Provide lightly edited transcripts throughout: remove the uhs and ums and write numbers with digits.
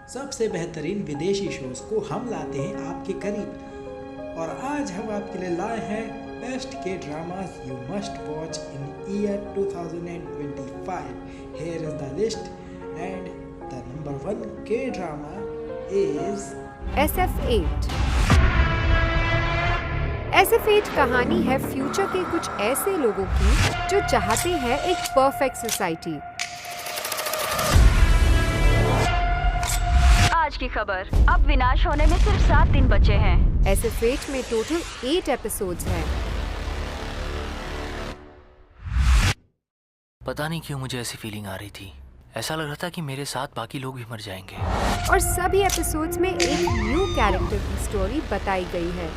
सबसे बेहतरीन विदेशी शोज को हम लाते हैं आपके करीब। और आज हम आपके लिए लाए हैं बेस्ट के dramas you must watch in year 2025। Here is the list and the number 1 के ड्रामा इज SF8। SF8 कहानी है फ्यूचर के कुछ ऐसे लोगों की जो चाहते हैं एक परफेक्ट सोसाइटी। आज की खबर, अब विनाश होने में सिर्फ 7 दिन बचे हैं। SF8 में टोटल 8 एपिसोड्स हैं। पता नहीं क्यों मुझे ऐसी फीलिंग आ रही थी। ऐसा लग रहा था कि मेरे साथ बाकी लोग भी मर जाएंगे। और सभी एपिसोड्स में एक न्यू कैरेक्टर की स्टोरी बताई गई है।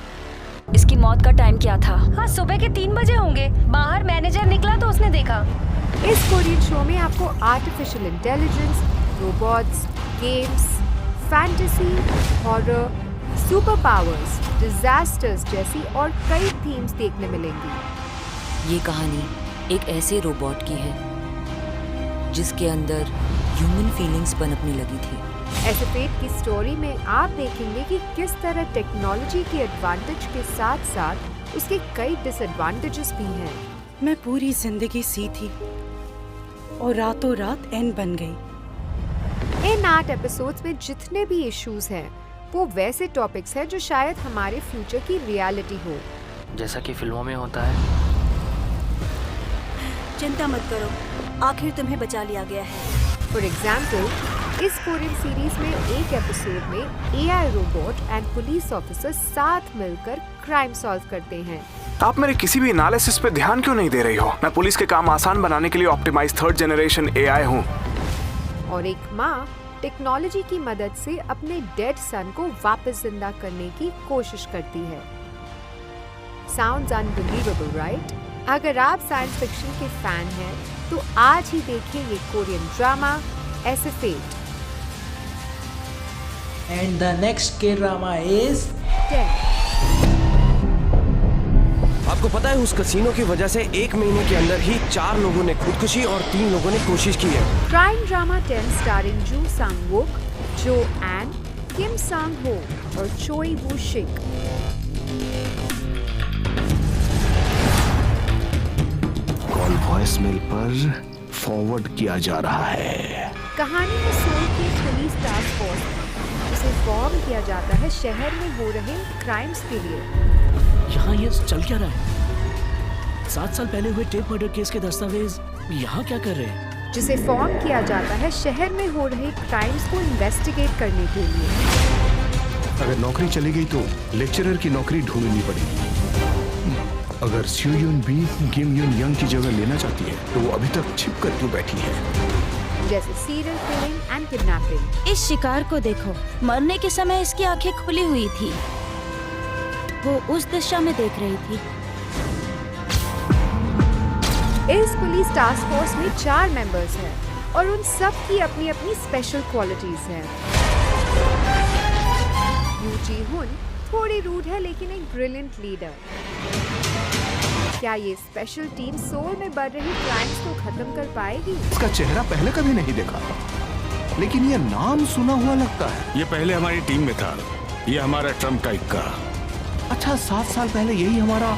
इसकी मौत का टाइम क्या था? हाँ, सुबह के 3 बजे होंगे। बाहर मैनेजर निकला तो उसने देखा। इस कोरियन शो में आपको artificial intelligence, robots, games, fantasy, horror, super powers, disasters जैसी और कई थीम्स देखने मिलेंगी। ये कहानी एक ऐसे रोबोट की है जिसके अंदर ह्यूमन फीलिंग्स पनपने लगी थी। SF8 की स्टोरी में आप देखेंगे कि किस तरह टेक्नोलॉजी के एडवांटेज के साथ साथ उसके कई डिसएडवांटेजेस भी हैं। मैं पूरी जिंदगी सी थी और रातों रात एन बन गई। इन 8 एपिसोड्स में जितने भी इश्यूज हैं वो वैसे टॉपिक्स हैं जो शायद हमारे फ्यूचर की रियलिटी हो, जैसा कि फिल्मों में होता है। चिंता मत करो, आखिर तुम्हें बचा लिया गया है। फॉर एग्जाम्पल, इस कोरियन सीरीज में एक एपिसोड में AI robot and police officer साथ मिलकर क्राइम सॉल्व करते हैं। आप मेरे किसी भी एनालिसिस पे ध्यान क्यों नहीं दे रही हो? मैं पुलिस के काम आसान बनाने के लिए ऑप्टिमाइज 3rd जनरेशन AI हूँ। और एक माँ टेक्नोलॉजी की मदद से अपने डेड सन को वापस जिंदा करने की कोशिश करती है। Sounds unbelievable, right? अगर आप साइंस फिक्शन के फैन हैं तो आज ही देखिए ये Korean drama SF8। And the next के ड्रामा इज 10। आपको पता है उस कसीनो की वजह से 1 महीने के अंदर ही 4 लोगों ने खुदकुशी और 3 लोगों ने कोशिश की है। क्राइम ड्रामा 10 स्टारिंग जू सांग वुक, जो एन, किम सांग हो और चोई वू शिक। कॉल वॉइसमेल पर फॉरवर्ड किया जा रहा है। कहानी में सोल की पुलिस टास्क फोर्स जिसे फॉर्म किया जाता है शहर में हो रहे क्राइम्स के लिए। यहाँ ये चल क्या रहा है? 7 साल पहले हुए टेप मर्डर केस के दस्तावेज यहाँ क्या कर रहे हैं? जिसे फॉर्म किया जाता है शहर में हो रहे क्राइम्स को इन्वेस्टिगेट करने के लिए। अगर नौकरी चली गई तो लेक्चरर की नौकरी ढूंढनी पड़ेगी। अगर स्यूयुन भी किम युन यंग की जगह लेना चाहती है तो वो अभी तक छिप कर क्यों बैठी है? जैसे सीरियल किलिंग एंड किडनैपिंग। इस शिकार को देखो, मरने के समय इसकी आंखें खुली हुई थी। वो उस दिशा में देख रही थी। इस पुलिस टास्क फोर्स में 4 मेंबर्स हैं और उन सब की अपनी अपनी स्पेशल क्वालिटीज हैं। यू जी हुन थोड़ी रूड है लेकिन एक ब्रिलियंट लीडर। क्या ये स्पेशल टीम सोल में बढ़ रही क्राइम्स को खत्म कर पाएगी? इसका चेहरा पहले कभी नहीं देखा था, लेकिन ये नाम सुना हुआ लगता है। ये पहले हमारी टीम में था। ये हमारा ट्रम्प का इक्का। अच्छा, 7 साल पहले यही हमारा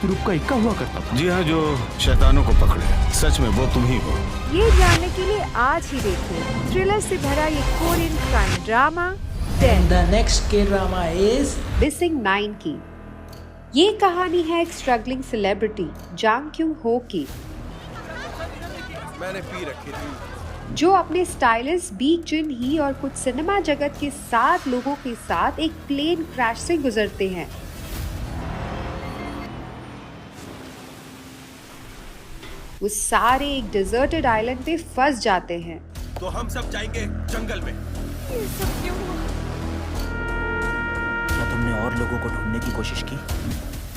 ग्रुप का इक्का हुआ करता था। जी हाँ, जो शैतानों को पकड़े। सच में वो तुम ही हो। ये जानने के लिए आज ही देखिए थ्रिलर से भरा ये Korean crime drama 10। The next के ड्रामा इज मिसिंग 9 की। ये कहानी है एक स्ट्रगलिंग सेलिब्रिटी जांग क्यूंग हो की, मैंने पी रखी थी। जो अपने स्टाइलिस्ट बीक जिन ही और कुछ सिनेमा जगत के 7 लोगों के साथ एक प्लेन क्रैश से गुजरते हैं। वो सारे एक डिजर्टेड आइलैंड पे फंस जाते हैं। तो हम सब जाएंगे जंगल में। ये सब क्यों हुआ? क्या तुमने और लोगों को ढूंढने की कोशिश की?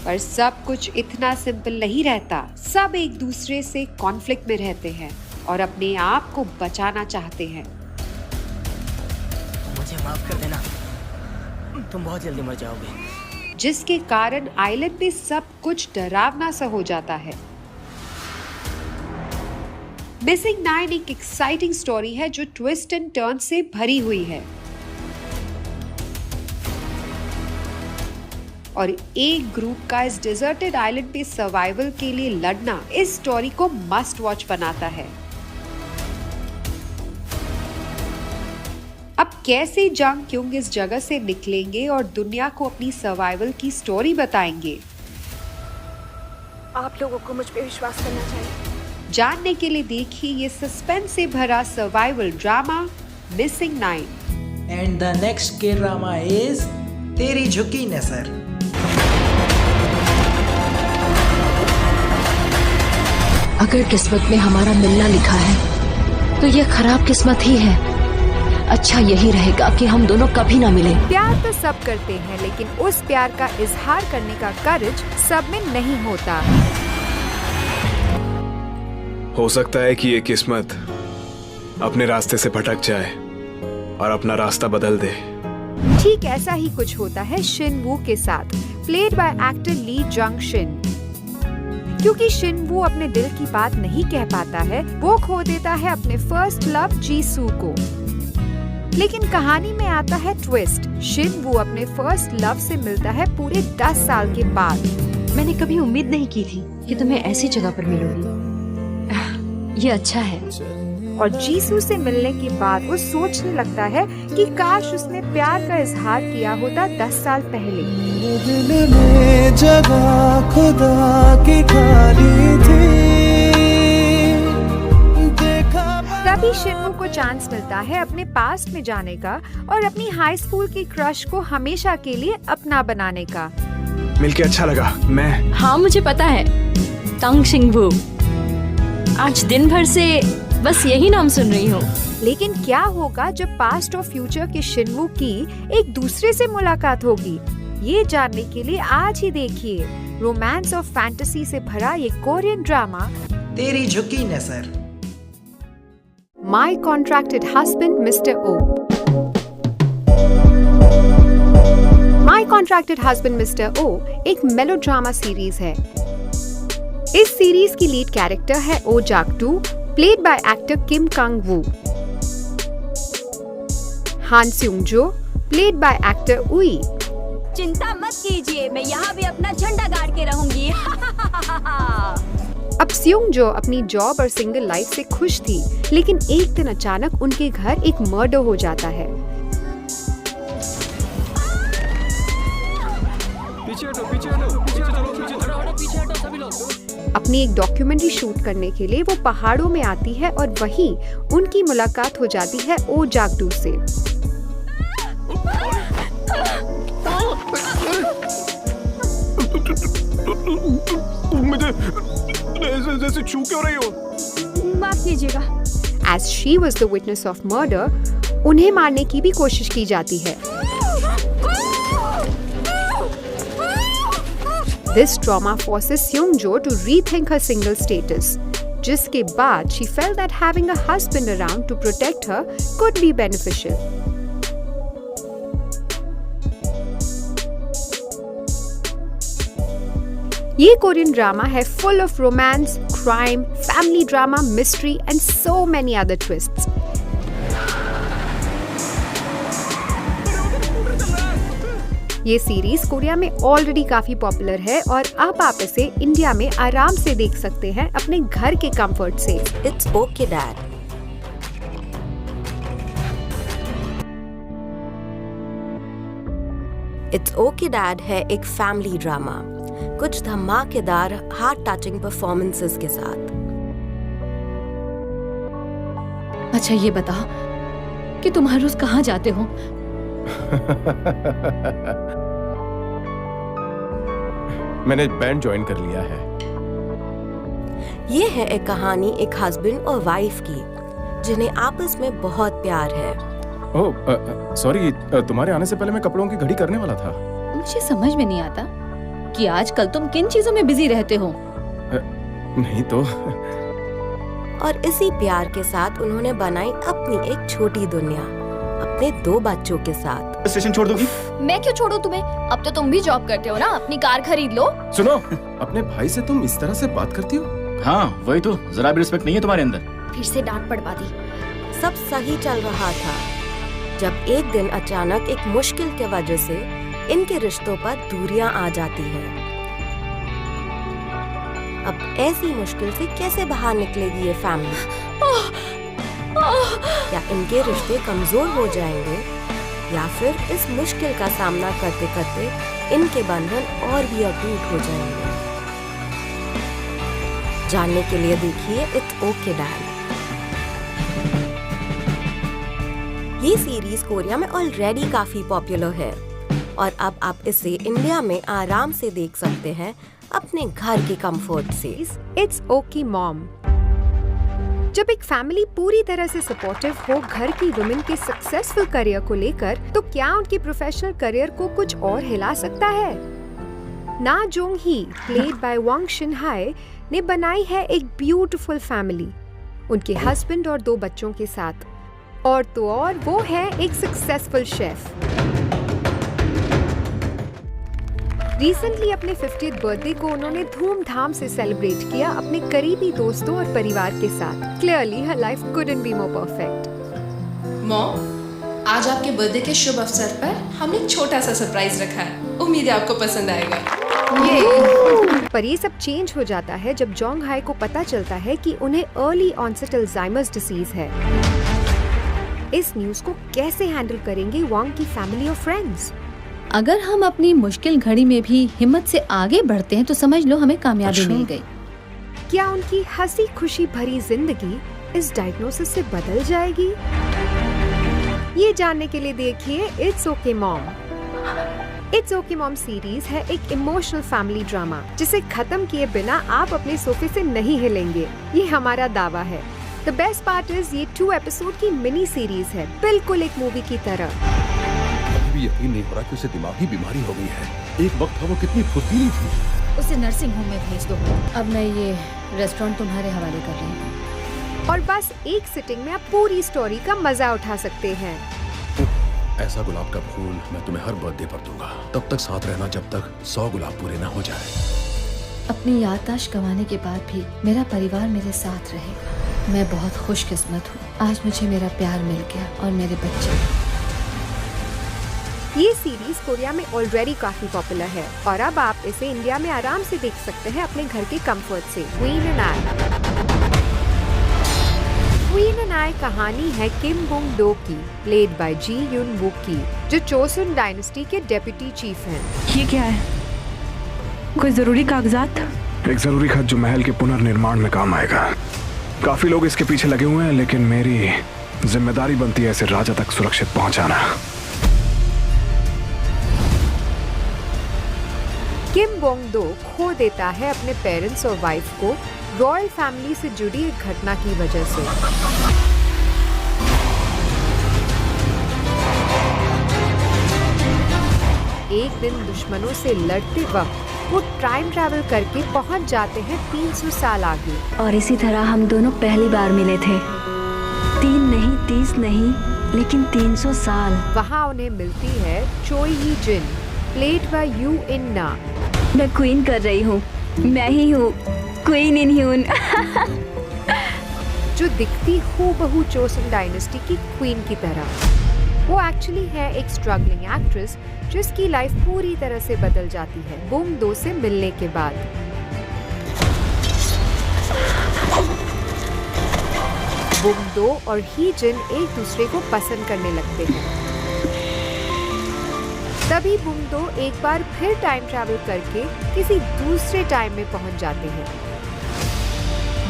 पर सब कुछ इतना सिंपल नहीं रहता। सब एक दूसरे से कॉन्फ्लिक्ट में रहते हैं और अपने आप को बचाना चाहते हैं। मुझे माफ कर देना, तुम बहुत जल्दी मर जाओगे। जिसके कारण आइलैंड पे सब कुछ डरावना सा हो जाता है। मिसिंग 9 एक एक्साइटिंग स्टोरी है जो ट्विस्ट एंड टर्न से भरी हुई है और एक ग्रुप का इस डिजर्टेड आइलैंड पे सर्वाइवल के लिए लड़ना इस स्टोरी को मस्ट वॉच बनाता है। अब कैसे जंग क्योंग इस जगह से निकलेंगे और दुनिया को अपनी सर्वाइवल की स्टोरी बताएंगे। आप लोगों को मुझ पे विश्वास करना चाहिए। जानने के लिए देखिए ये सस्पेंस से भरा survival drama missing 9। And the next के ड्रामा इज तेरी झुकी नजर। अगर किस्मत में हमारा मिलना लिखा है तो ये खराब किस्मत ही है। अच्छा यही रहेगा कि हम दोनों कभी ना मिले। प्यार तो सब करते हैं लेकिन उस प्यार का इजहार करने का कर्ज सब में नहीं होता। हो सकता है कि ये किस्मत अपने रास्ते से भटक जाए और अपना रास्ता बदल दे। ठीक ऐसा ही कुछ होता है शिन वू के साथ, प्लेड बाय एक्टर ली जंग शिन। क्योंकि शिन वू अपने दिल की बात नहीं कह पाता है, वो खो देता है अपने फर्स्ट लव जी सू को। लेकिन कहानी में आता है ट्विस्ट। शिन वू अपने फर्स्ट लव से मिलता है पूरे 10 साल के बाद। मैंने कभी उम्मीद नहीं की थी कि तुम्हें ऐसी जगह पर मिलूंगी। ये अच्छा है। और जीसू से मिलने के बाद वो सोचने लगता है कि काश उसने प्यार का इजहार किया होता 10 साल पहले। दिल में जगह खुदा की खाली थी। तभी शिनवू को चांस मिलता है अपने पास्ट में जाने का और अपनी हाई स्कूल की क्रश को हमेशा के लिए अपना बनाने का। मिलके अच्छा लगा। मैं हाँ मुझे पता है, तंग शिंगवू। आज दिन भर से बस यही नाम सुन रही हूँ। लेकिन क्या होगा जब पास्ट और फ्यूचर के शिनवू की एक दूसरे से मुलाकात होगी? ये जानने के लिए आज ही देखिए रोमांस और फैंटेसी से भरा ये कोरियन ड्रामा तेरी झुकी नजर। My Contracted Husband Mr. O। My Contracted Husband Mr. O एक मेलोड्रामा सीरीज है। इस सीरीज की लीड कैरेक्टर है ओ जाक-टू, प्लेड बाय एक्टर किम कंग वू। हान स्यूंग जो, प्लेड बाय एक्टर उई। चिंता मत कीजिए, मैं यहाँ भी अपना झंडा गाड़ के रहूंगी। अब स्यूंग जो अपनी जॉब और सिंगल लाइफ से खुश थी, लेकिन एक दिन अचानक उनके घर एक मर्डर हो जाता है। अपनी एक डॉक्यूमेंट्री शूट करने के लिए वो पहाड़ों में आती है और वहीं उनकी मुलाकात हो जाती है ओ जाक-टू से। मुझे जैसे छू क्यों रही हो? माफ कीजिएगा। As she was the witness of murder, उन्हें मारने की भी कोशिश की जाती है। This trauma forces Seung-jo to rethink her single status, जिसके बाद she felt that having a husband around to protect her could be beneficial. ये कोरियन ड्रामा है full of romance, crime, family drama, mystery and so many other twists. ये series Korea में already काफी popular है और अब आप इसे इंडिया में आराम से देख सकते हैं अपने घर के कंफर्ट से। It's okay dad. It's okay dad है एक फैमिली ड्रामा, कुछ धमाकेदार हार्ट टचिंग परफॉर्मेंसेस के साथ। अच्छा ये बता कि तुम हर रोज कहाँ जाते हो? मैंने बैंड ज्वाइन कर लिया है। ये है एक कहानी एक हस्बैंड और वाइफ की जिन्हें आपस में बहुत प्यार है। ओह सॉरी, तुम्हारे आने से पहले मैं कपड़ों की घड़ी करने वाला था। मुझे समझ में नहीं आता कि आजकल तुम किन चीजों में बिजी रहते हो। नहीं तो। और इसी प्यार के साथ उन्होंने बनाई अपनी एक छोटी दुनिया अपने 2 बच्चों के साथ। स्टेशन छोड़ दोगी? मैं क्यों छोड़ूं तुम्हें? अब तो तुम भी जॉब करते हो ना, अपनी कार खरीद लो। सुनो, अपने भाई से तुम इस तरह से बात करती हो? हाँ वही तो, जरा भी रिस्पेक्ट नहीं है तुम्हारे अंदर। फिर से डांट पड़वा दी। सब सही चल रहा था जब एक दिन अचानक एक मुश्किल के वजह से इनके रिश्तों पर दूरियां आ जाती हैं। अब ऐसी मुश्किल से कैसे बाहर निकलेगी ये फैमिली? क्या इनके रिश्ते कमजोर हो जाएंगे या फिर इस मुश्किल का सामना करते करते इनके बंधन और भी अटूट हो जाएंगे? जानने के लिए देखिए इट्स ओके डैड। ये सीरीज कोरिया में ऑलरेडी काफी पॉपुलर है और अब आप इसे इंडिया में आराम से देख सकते हैं अपने घर के कंफर्ट से। It's okay mom. जब एक फैमिली पूरी तरह से सपोर्टिव हो घर की वुमेन के सक्सेसफुल करियर को लेकर, तो क्या उनकी प्रोफेशनल करियर को कुछ और हिला सकता है? Na Jong Hee, played by Wang Shin Hai, ने बनाई है एक ब्यूटीफुल फैमिली उनके हस्बैंड और 2 बच्चों के साथ। और तो और वो है एक सक्सेसफुल शेफ। रिसेंटली अपने 50th बर्थडे को उन्होंने धूमधाम से सेलिब्रेट किया अपने करीबी दोस्तों और परिवार के साथ। Clearly her life couldn't be more perfect. Mom, आज आपके बर्थडे के शुभ अवसर पर हमने एक छोटा सा सरप्राइज रखा है। उम्मीद है आपको पसंद आएगा। पर ये सब चेंज हो जाता है जब जोंग हाय को पता चलता है कि उन्हें अर्ली ऑनसेट अल्जाइमर्स डिसीज है। इस न्यूज को कैसे हैंडल करेंगे वांग की फैमिली और फ्रेंड्स? अगर हम अपनी मुश्किल घड़ी में भी हिम्मत से आगे बढ़ते हैं तो समझ लो हमें कामयाबी मिल गई। क्या उनकी हंसी खुशी भरी जिंदगी इस डायग्नोसिस से बदल जाएगी? ये जानने के लिए देखिए it's okay mom. It's okay mom series है एक इमोशनल फैमिली ड्रामा जिसे खत्म किए बिना आप अपने सोफे से नहीं हिलेंगे, ये हमारा दावा है। द बेस्ट पार्ट इज ये 2 एपिसोड की मिनी सीरीज है, बिल्कुल एक मूवी की तरह। भी यकीन नहीं हो रहा कि उसे दिमागी बीमारी हो गई है। एक वक्त था वो कितनी फुर्तीली थी। उसे नर्सिंग होम में भेज दो। अब मैं ये रेस्टोरेंट तुम्हारे हवाले कर रही हूँ। और बस एक सिटिंग में आप पूरी स्टोरी का मजा उठा सकते हैं। ऐसा गुलाब का फूल मैं तुम्हें हर बर्थडे पर दूंगा। तब तक साथ रहना जब तक 100 गुलाब पूरे न हो जाए। अपनी याददाश्त गंवाने के बाद भी मेरा परिवार मेरे साथ रहेगा। मैं बहुत खुशकिस्मत हूँ। आज मुझे मेरा प्यार मिल गया और मेरे बच्चे। ये सीरीज कोरिया में ऑलरेडी काफी पॉपुलर है और अब आप इसे इंडिया में आराम से देख सकते हैं अपने घर के कंफर्ट से। Queen and I. Queen and I कहानी है किम बोंग डो की, प्लेड बाय जी यून वुक की, जो चोसुन डायनेस्टी के डेप्यूटी चीफ हैं। ये क्या है? कोई जरूरी कागजात? एक जरूरी खत जो महल के पुनर्निर्माण में काम आएगा। काफी लोग इसके पीछे लगे हुए हैं, लेकिन मेरी जिम्मेदारी बनती है इसे राजा तक सुरक्षित पहुंचाना। किम बोंग दो खो देता है अपने पेरेंट्स और वाइफ को रॉयल फैमिली से जुड़ी एक घटना की वजह से। एक दिन दुश्मनों से लड़ते वक्त वो टाइम ट्रैवल करके पहुंच जाते हैं 300 साल आगे। और इसी तरह हम दोनों पहली बार मिले थे। 3 नहीं, 30 नहीं, लेकिन 300 साल। वहाँ उन्हें मिलती है चोई ही जिन, प्लेड बाय यू इन ना। मैं क्वीन कर रही हूँ। मैं ही हूँ क्वीन इन ह्यून। जो दिखती हूबहू चोसन डायनेस्टी की क्वीन की तरह। वो एक्चुअली है एक स्ट्रगलिंग एक्ट्रेस जिसकी लाइफ पूरी तरह से बदल जाती है बोंग दो से मिलने के बाद। बोंग दो और ही जिन एक दूसरे को पसंद करने लगते हैं। तभी बोंग दो एक बार फिर टाइम ट्रैवल करके किसी दूसरे टाइम में पहुंच जाते हैं।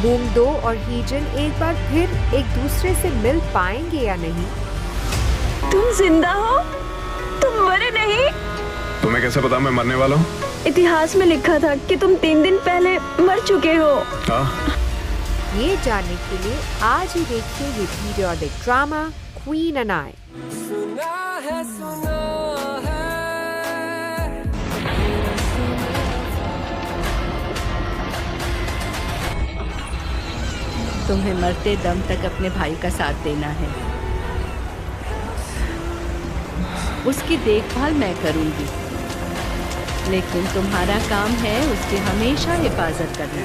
बोंग दो और ही जिन एक बार फिर एक दूसरे से मिल पाएंगे या नहीं? तुम जिंदा हो? तुम मरे नहीं? तुम्हें कैसे पता मैं मरने वाला हूँ? इतिहास में लिखा था कि तुम 3 दिन पहले मर चुके हो। ये जानने के लिए आज ही देखिए ये periodic drama queen and I. तुम्हें मरते दम तक अपने भाई का साथ देना है। उसकी देखभाल मैं करूंगी, लेकिन तुम्हारा काम है उसकी हमेशा हिफाजत करना।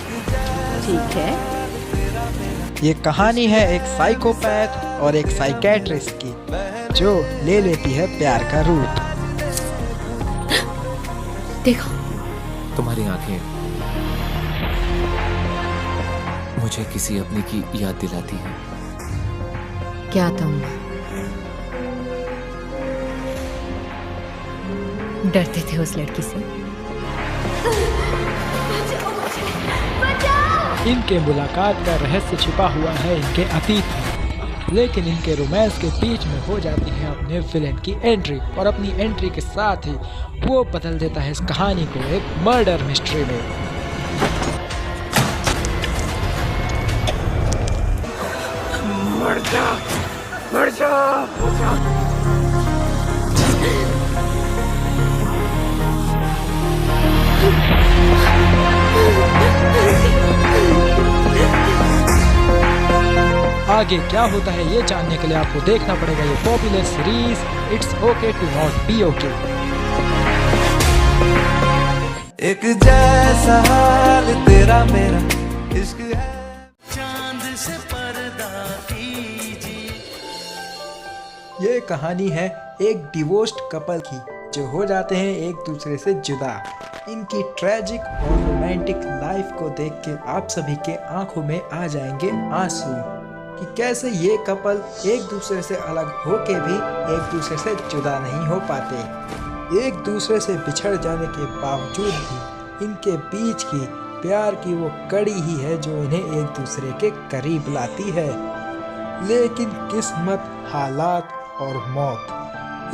ठीक है? ये कहानी है एक साइकोपैथ और एक साइकेट्रिस्ट की जो ले लेती है प्यार का रूप। देखो, तुम्हारी आंखें मुझे किसी अपने की याद दिलाती है। क्या तुम डरते थे उस लड़की से? इनके मुलाकात का रहस्य छिपा हुआ है इनके अतीत में, लेकिन इनके रोमांस के बीच में हो जाती है अपने विलेन की एंट्री, और अपनी एंट्री के साथ ही वो बदल देता है इस कहानी को एक मर्डर मिस्ट्री में। मर जा, मर जा, मर जा। आगे क्या होता है ये जानने के लिए आपको देखना पड़ेगा ये popular series it's okay to not be okay. एक जैसा हाल तेरा मेरा इश्क है। चांद से पर्दा कीजिए। ये कहानी है एक डिवोर्स्ड कपल की जो हो जाते हैं एक दूसरे से जुदा। इनकी ट्रेजिक और रोमांटिक लाइफ को देख के आप सभी के आंखों में आ जाएंगे आंसू कि कैसे ये कपल एक दूसरे से अलग होके भी एक दूसरे से जुदा नहीं हो पाते। एक दूसरे से बिछड़ जाने के बावजूद भी इनके बीच की प्यार की वो कड़ी ही है जो इन्हें एक दूसरे के करीब लाती है। लेकिन किस्मत, हालात और मौत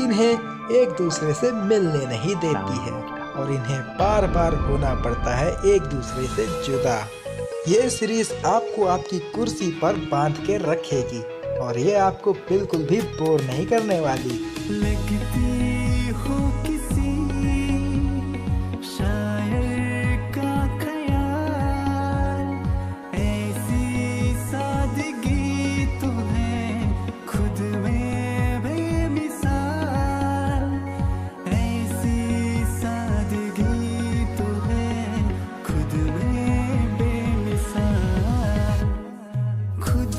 इन्हें एक दूसरे से मिलने नहीं देती है और इन्हें बार बार होना पड़ता है एक दूसरे से जुदा। ये सीरीज आपको आपकी कुर्सी पर बांध के रखेगी और ये आपको बिल्कुल भी बोर नहीं करने वाली। लिखती हो किसी शायर का ख्याल, ऐसी सादगी तो है खुद में बेमिसाल, ऐसी सादगी तो है खुद में खुद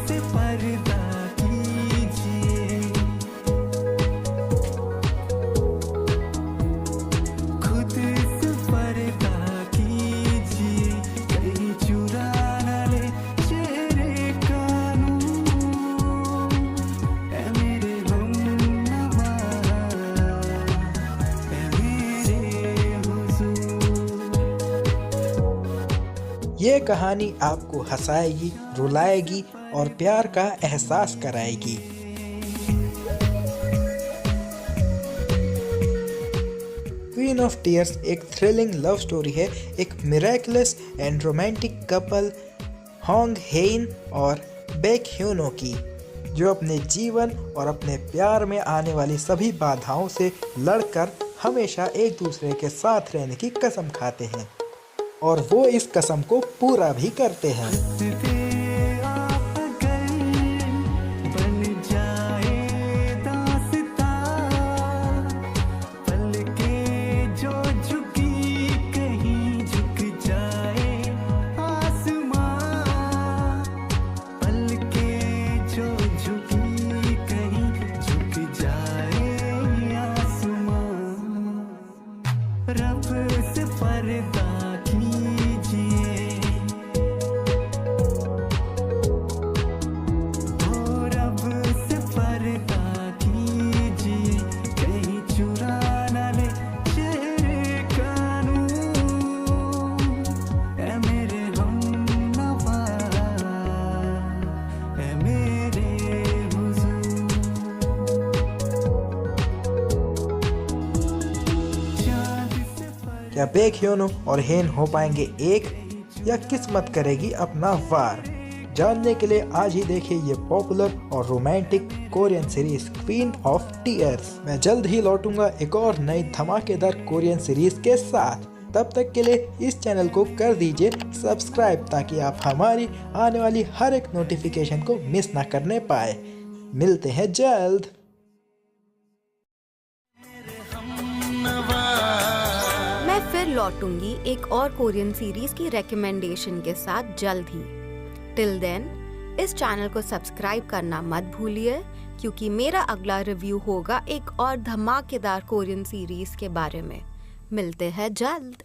से पर्दा कीजिए, खुद से पर्दा कीजिए, कहीं चुरा न ले चेहरे का नूर, ऐ मेरे हमनवा, ऐ मेरे हुजूर। ये कहानी आपको हंसाएगी, रुलाएगी और प्यार का एहसास कराएगी। क्वीन ऑफ टीयर्स एक थ्रिलिंग लव स्टोरी है एक miracles and romantic couple Hong Heine और बेक ह्यूनो की, जो अपने जीवन और अपने प्यार में आने वाली सभी बाधाओं से लड़कर हमेशा एक दूसरे के साथ रहने की कसम खाते हैं और वो इस कसम को पूरा भी करते हैं। क्या बेक ह्यूनो और हेन हो पाएंगे एक, या किस्मत करेगी अपना वार? जानने के लिए आज ही देखिए ये पॉपुलर और romantic Korean series queen of tears. मैं जल्द ही लौटूंगा एक और नई धमाकेदार कोरियन सीरीज के साथ। तब तक के लिए इस चैनल को कर दीजिए सब्सक्राइब ताकि आप हमारी आने वाली हर एक नोटिफिकेशन को मिस ना करने पाए। मिलते हैं जल्द। मैं फिर लौटूंगी एक और कोरियन सीरीज की रिकमेंडेशन के साथ जल्द ही। टिल देन इस चैनल को सब्सक्राइब करना मत भूलिए, क्योंकि मेरा अगला रिव्यू होगा एक और धमाकेदार कोरियन सीरीज के बारे में। मिलते हैं जल्द।